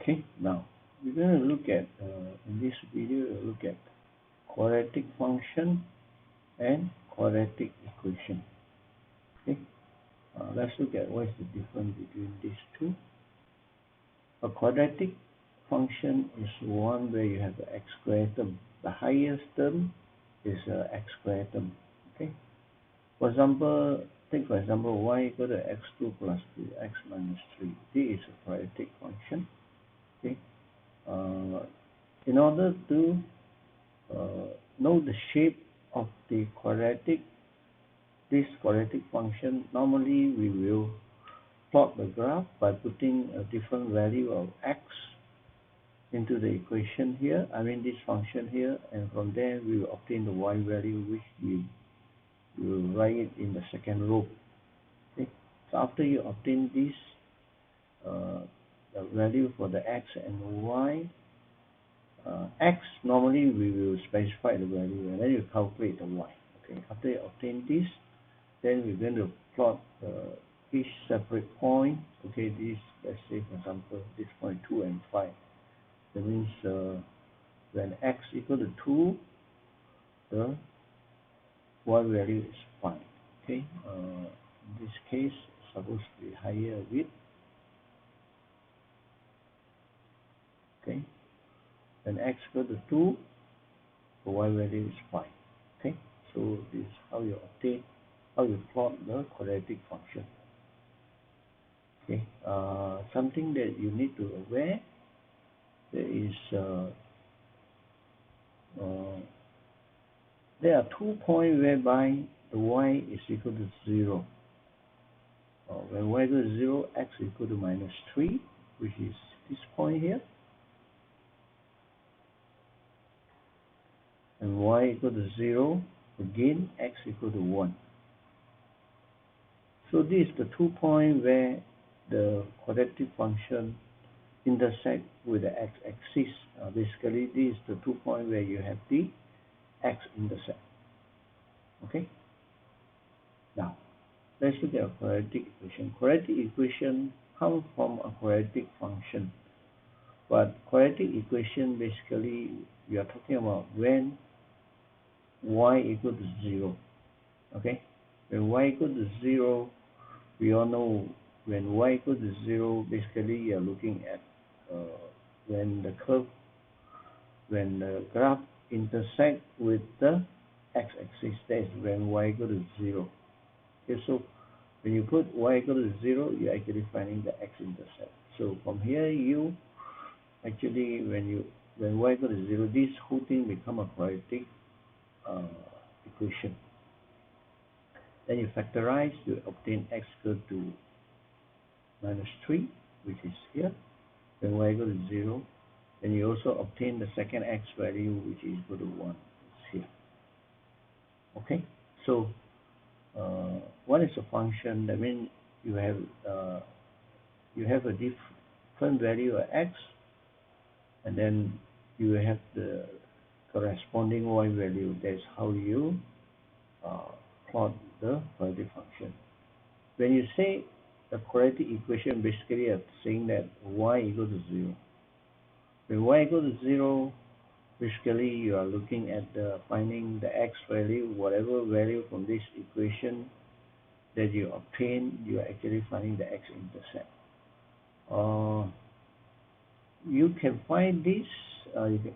Okay, now we're going to look at, in this video, we'll look at quadratic function and quadratic equation. Okay, let's look at what is the difference between these two. A quadratic function is one where you have the x squared term. The highest term is x squared term. Okay, for example, take for example y equal to x2 plus 2x minus 3. This is a quadratic function. Okay, in order to know the shape of this quadratic function, normally we will plot the graph by putting a different value of x into the equation here, this function here, and from there we will obtain the y value, which we will write it in the second row. Okay, so after you obtain this the value for the x and y, x normally we will specify the value and then you calculate the y. Okay, after you obtain this, then we're going to plot each separate point. Okay, this, let's say for example this point 2 and 5. That means when x equal to 2, the y value is 5. Okay, in this case it's supposed to be higher a bit. Okay, when x equal to 2, the y value is 5. Okay, so this is how you plot the quadratic function. Okay, something that you need to aware, there are 2 points whereby the y is equal to 0. When y equal to 0, x equal to minus 3, which is this point here, and y equal to 0, again x equal to 1. So this is the 2 points where the quadratic function intersect with the x-axis. Basically, this is the 2 points where you have the x-intercept. Okay. Now, let's look at a quadratic equation. Quadratic equation comes from a quadratic function. But quadratic equation, basically, we are talking about when y equal to 0. Okay. When y equal to 0, we all know when y equal to 0, basically you are looking at when the graph intersect with the x-axis, that is when y equal to 0. Okay, so when you put y equal to 0, you're actually finding the x-intercept. So from here, you actually, when y equal to 0, this whole thing become a quadratic equation. Then you factorize to obtain x equal to minus 3, which is here. When y equal to 0, then you also obtain the second x value, which is equal to 1. It's here. Okay, so what is a function? That means you have a different value of x, and then you have the corresponding y value. That's how you plot the quadratic function. When you say the quadratic equation, basically you are saying that y equal to 0. When y equal to 0, basically you are looking at finding the x value, whatever value from this equation that you obtain, you are actually finding the x-intercept. You can find this,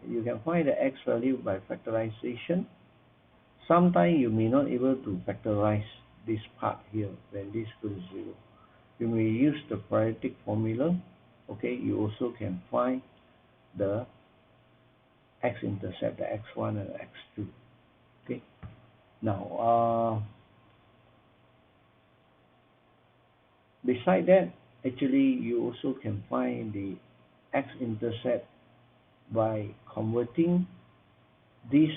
you can find the x value by factorization. Sometimes you may not able to factorize this part here when this equals to 0. You may use the quadratic formula. Okay, you also can find the x-intercept, the x1 and the x2. Okay, now beside that, actually you also can find the x-intercept by converting this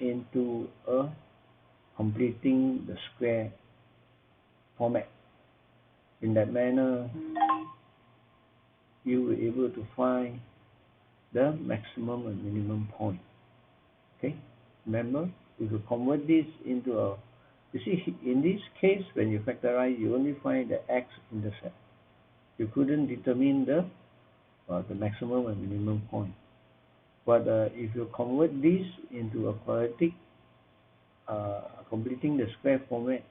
into a completing the square format. In that manner, you will be able to find the maximum and minimum point. Okay, remember, if you convert this into a, you see, in this case, when you factorize, you only find the x-intercept. You couldn't determine the the maximum and minimum point. But if you convert this into a quadratic, completing the square format,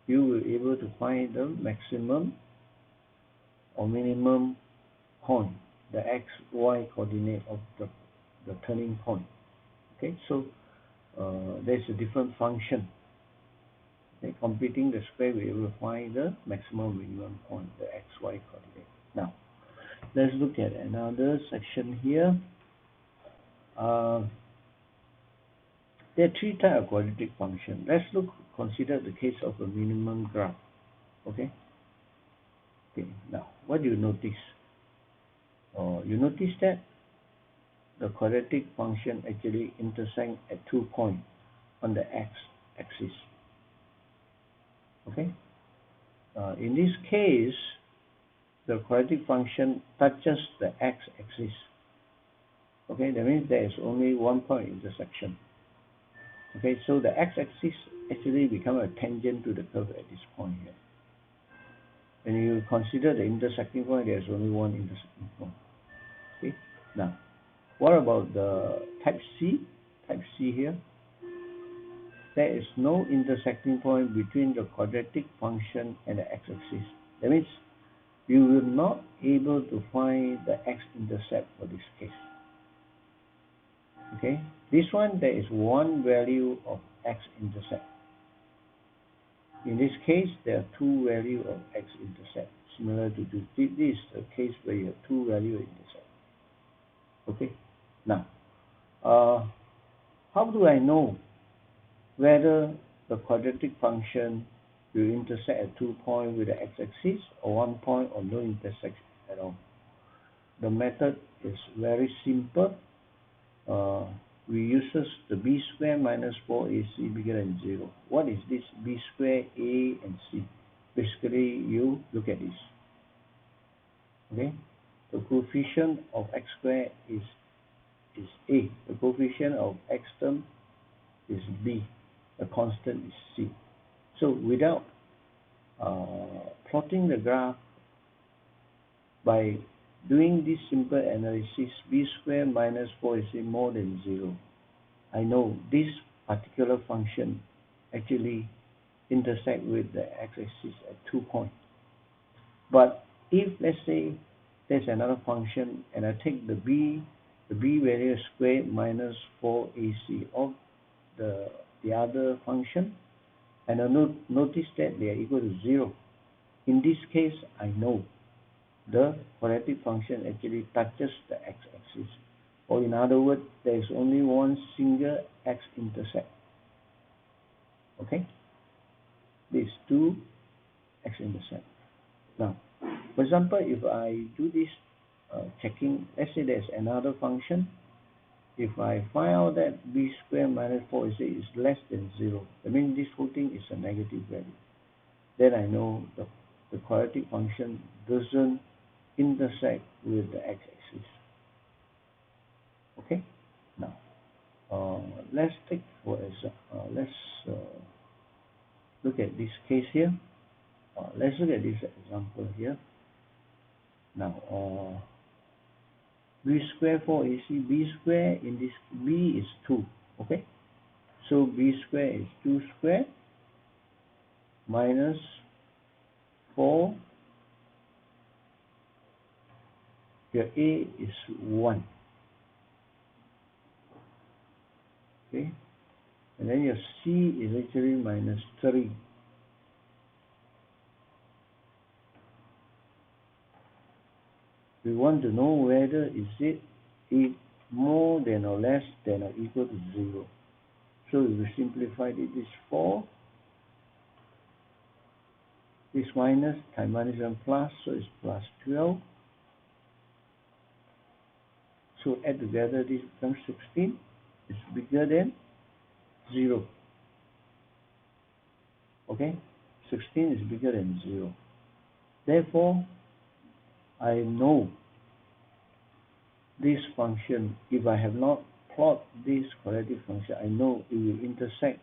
you will be able to find the maximum or minimum point, the x, y coordinate of the turning point. Okay, so there's a different function. Okay, completing the square, we will find the maximum minimum point, the x, y coordinate. Now, let's look at another section here. There are three types of quadratic function. Let's consider the case of a minimum graph. Okay. Okay. Now, what do you notice? You notice that the quadratic function actually intersect at 2 points on the x-axis. Okay. In this case, the quadratic function touches the x-axis. Okay, that means there is only 1 point intersection. Okay, so the x-axis actually becomes a tangent to the curve at this point here. When you consider the intersecting point, there is only one intersecting point. Okay, now, what about the type C? Type C here, there is no intersecting point between the quadratic function and the x-axis. That means you will not able to find the x-intercept for this case. Okay, this one there is one value of x-intercept. In this case, there are two values of x-intercept. Similar to this is the case where you have two values of intercept. Okay, now, how do I know whether the quadratic function will intersect at 2 points with the x-axis or 1 point or no intersection at all? The method is very simple. We uses the b square minus 4ac bigger than 0. What is this b square, a and c? Basically, you look at this. Okay, the coefficient of x squared is a. The coefficient of x term is b. The constant is c. So without plotting the graph, by doing this simple analysis, b squared minus 4ac more than 0, I know this particular function actually intersect with the x-axis at 2 points. But if, let's say, there's another function and I take the b value squared minus 4ac of the other function, and I notice that they are equal to 0. In this case, I know the quadratic function actually touches the x-axis. Or in other words, there is only one single x-intercept. Okay? These two x-intercept. Now, for example, if I do this checking, let's say there's another function. If I find out that b squared minus 4ac is less than 0, that means this whole thing is a negative value. Then I know the quadratic function doesn't intersect with the x-axis. Okay? Now, let's take for example, let's look at this case here. Let's look at this example here. Now, b squared 4ac, b squared in this b is 2. Okay? So b squared is 2 squared minus 4. Your a is 1. Okay? And then your c is actually minus 3. We want to know whether is it more than or less than or equal to 0. So we will simplify it. This 4, this minus, times minus and plus, so it's plus 12. So add together, this becomes 16. It's bigger than 0. Okay? 16 is bigger than 0. Therefore, I know this function, if I have not plot this quadratic function, I know it will intersect